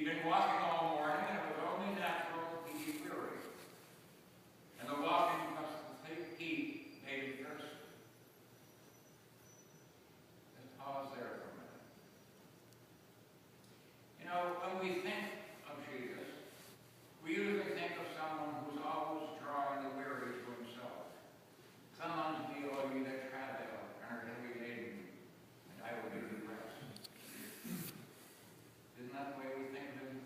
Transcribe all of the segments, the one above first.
been walking all morning, and it was only natural to be weary. And the walking plus the heat made him thirsty. Let's pause there for a minute. You know, when we think of Jesus, we usually think of someone who's always drawing the weary to himself. Come unto me, all you that travel and are heavy laden, and I will give you rest. Isn't that the way we think of him?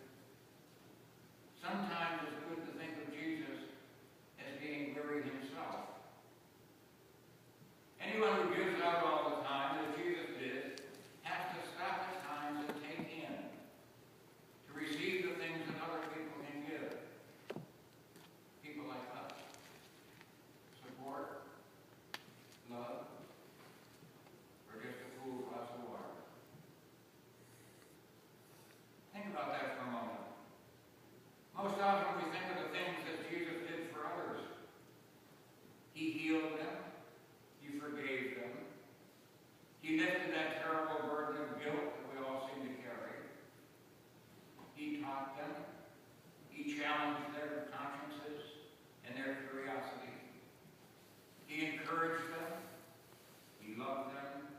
Sometimes it's good to think of Jesus as being weary himself. Anyone who gives out all the time, as Jesus did, has to stop at times and take in, to receive the things that other people can give. People like us. Support, love, or just a cool glass of water. Think about that for a moment. Most often we think of the things that Jesus did for others. He healed them. He forgave them. He lifted that terrible burden of guilt that we all seem to carry. He taught them. He challenged their consciences and their curiosity. He encouraged them. He loved them.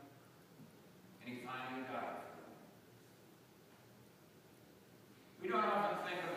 And he finally died for them. We don't often think of